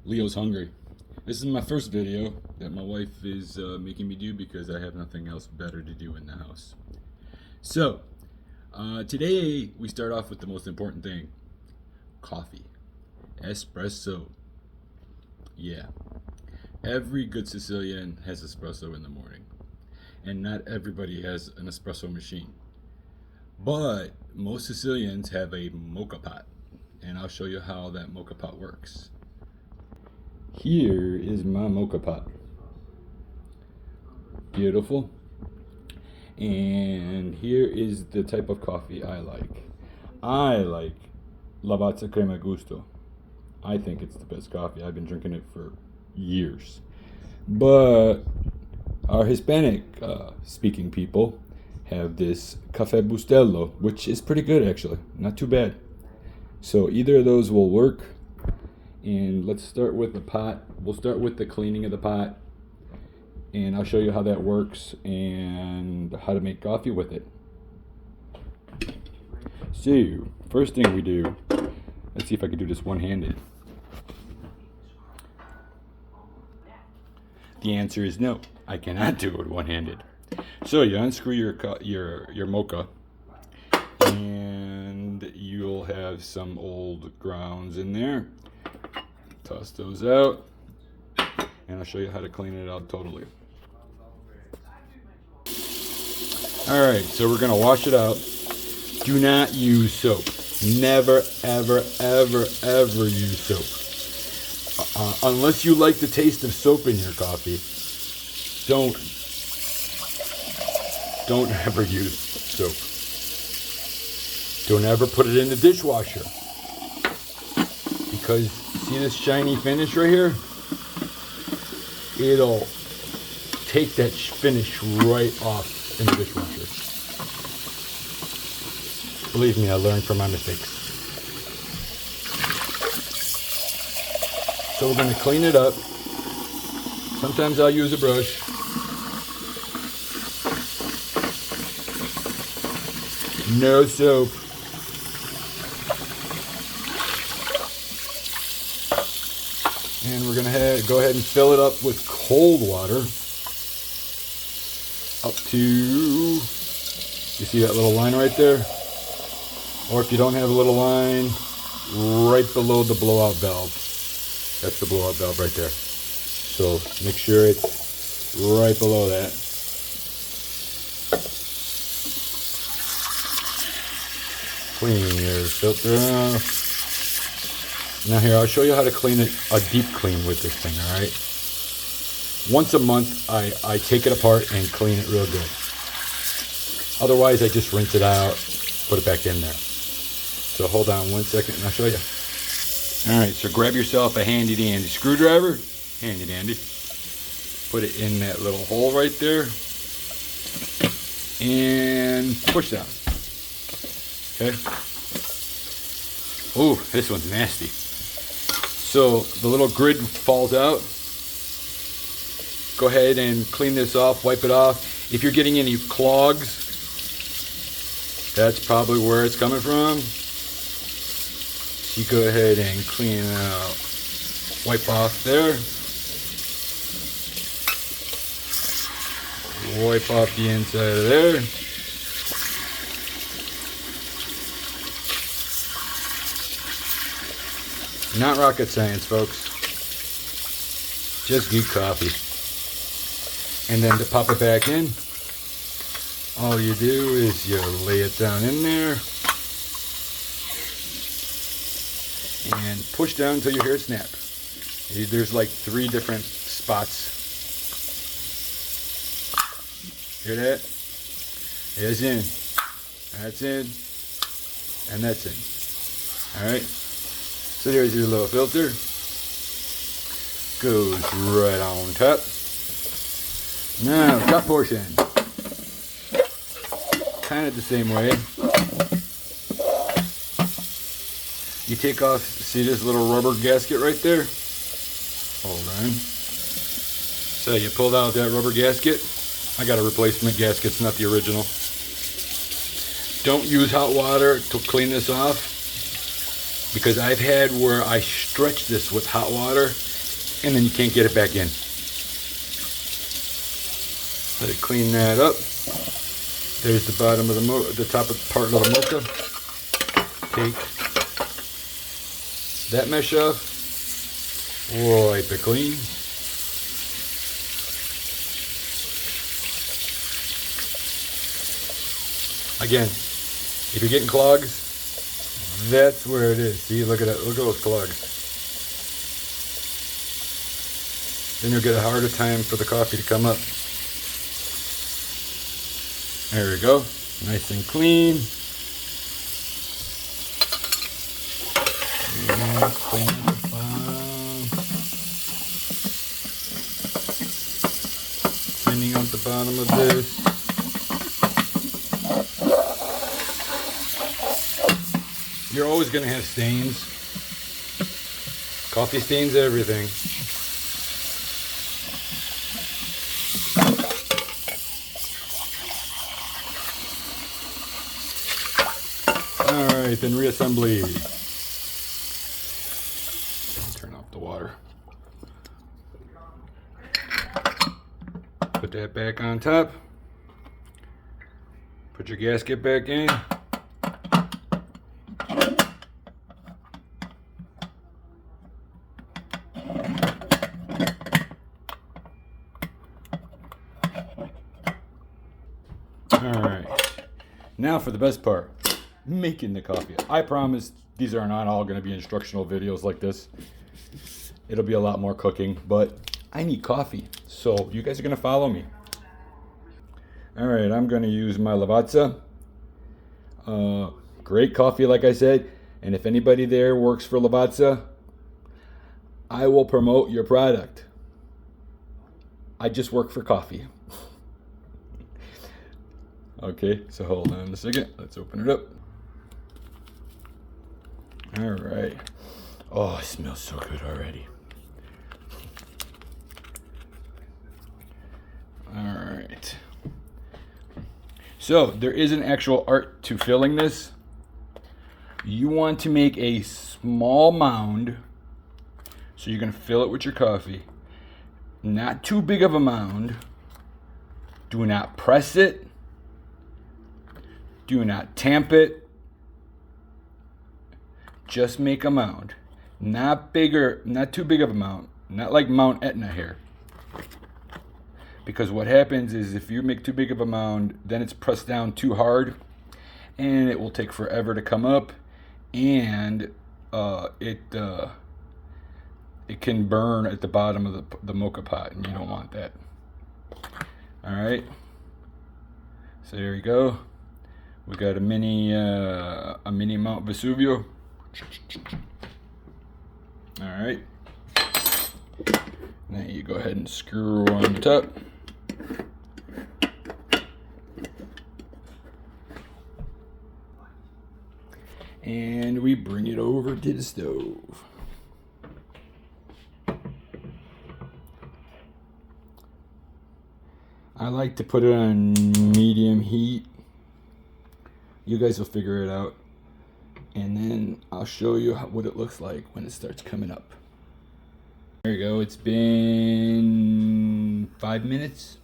Leo's hungry. This is my first video that my wife is making me do because I have nothing else better to do in the house. So, today we start off with the most important thing. Coffee. Espresso. Yeah. Every good Sicilian has espresso in the morning. And not everybody has an espresso machine. But most Sicilians have a Moka Pot. And I'll show you how that Moka Pot works. Here is my Moka Pot. Beautiful. And here is the type of coffee I like. I like Lavazza Crema Gusto. I think it's the best coffee. I've been drinking it for years. But our Hispanic speaking people have this Cafe Bustelo, which is pretty good actually. Not too bad. So either of those will work. And let's start with the pot. We'll start with the cleaning of the pot. And I'll show you how that works and how to make coffee with it. So, first thing we do, let's see if I can do this one-handed. The answer is no. I cannot do it one-handed. So you unscrew your mocha, and you'll have some old grounds in there. Toss those out, and I'll show you how to clean it out totally. Alright, so we're going to wash it out. Do not use soap. Never, ever, ever, ever use soap. Unless you like the taste of soap in your coffee, don't ever use soap. Don't ever put it in the dishwasher. Because see this shiny finish right here? It'll take that finish right off in the dishwasher. Believe me, I learned from my mistakes. So we're going to clean it up. Sometimes I'll use a brush. No soap. And we're going to go ahead and fill it up with cold water. Up to, you see that little line right there? Or if you don't have a little line, right below the blowout valve. That's the blowout valve right there. So make sure it's right below that. Clean your filter off. Now here, I'll show you how to clean it, a deep clean with this thing, alright? Once a month, I take it apart and clean it real good. Otherwise, I just rinse it out, put it back in there. So hold on one second and I'll show you. Alright, so grab yourself a handy dandy screwdriver. Handy dandy. Put it in that little hole right there. And push down. Okay. Oh, this one's nasty. So the little grid falls out. Go ahead and clean this off, wipe it off. If you're getting any clogs, that's probably where it's coming from. You go ahead and clean out, wipe off there. Wipe off the inside of there. Not rocket science, folks. Just good coffee. And then to pop it back in, all you do is you lay it down in there and push down until you hear it snap. There's like 3 different spots. Hear that? It's in. That's in. And that's in. Alright? So there's your little filter. Goes right on top. Now, top portion. Kind of the same way. You take off, see this little rubber gasket right there? Hold on. So you pulled out that rubber gasket. I got a replacement gasket, it's not the original. Don't use hot water to clean this off, because I've had where I stretch this with hot water and then you can't get it back in. Let it clean that up. There's the bottom of the top of part of the mocha. Take that mesh off. Wipe it clean. Again, if you're getting clogs, that's where it is. See, look at that. Look at those clogs. Then you'll get a harder time for the coffee to come up. There we go. Nice and clean. And clean the bottom. Cleaning out the bottom of this. You're always going to have stains. Coffee stains everything. Alright, then reassembly. Turn off the water. Put that back on top. Put your gasket back in. Alright, now for the best part, making the coffee. I promise these are not all going to be instructional videos like this. It'll be a lot more cooking, but I need coffee, so you guys are going to follow me. Alright, I'm going to use my Lavazza. Great coffee, like I said, and if anybody there works for Lavazza, I will promote your product. I just work for coffee. Okay, so hold on a second. Let's open it up. All right. Oh, it smells so good already. All right. So there is an actual art to filling this. You want to make a small mound. So you're going to fill it with your coffee. Not too big of a mound. Do not press it. Do not tamp it. Just make a mound. Not bigger, not too big of a mound. Not like Mount Etna here. Because what happens is if you make too big of a mound, then it's pressed down too hard and it will take forever to come up, and it can burn at the bottom of the Moka Pot, and you don't want that. Alright. So there you go. We got a mini Mount Vesuvio. All right. Now you go ahead and screw on the top. And we bring it over to the stove. I like to put it on medium heat. You guys will figure it out, and then I'll show you what it looks like when it starts coming up. There you go. It's been 5 minutes.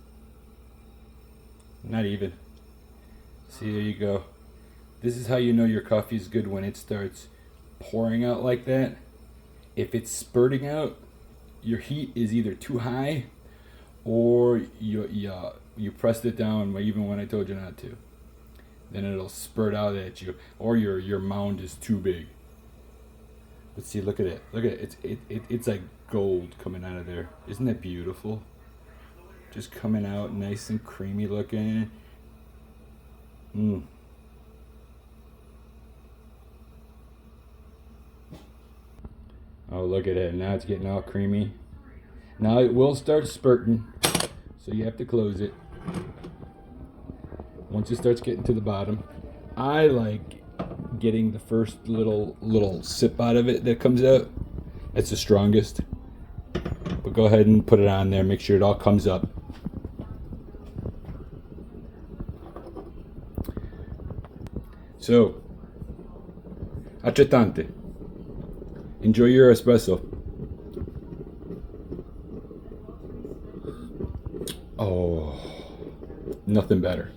Not even. See, there you go. This is how you know your coffee is good, when it starts pouring out like that. If it's spurting out, your heat is either too high, or you pressed it down even when I told you not to. Then it'll spurt out at you, or your mound is too big. But see, look at it. Look at it. It's like gold coming out of there. Isn't that beautiful? Just coming out nice and creamy looking. Oh, look at it. Now it's getting all creamy. Now it will start spurting, so you have to close it. Once it starts getting to the bottom, I like getting the first little sip out of it that comes out. That's the strongest. But go ahead and put it on there. Make sure it all comes up. So, accettante. Enjoy your espresso. Oh, nothing better.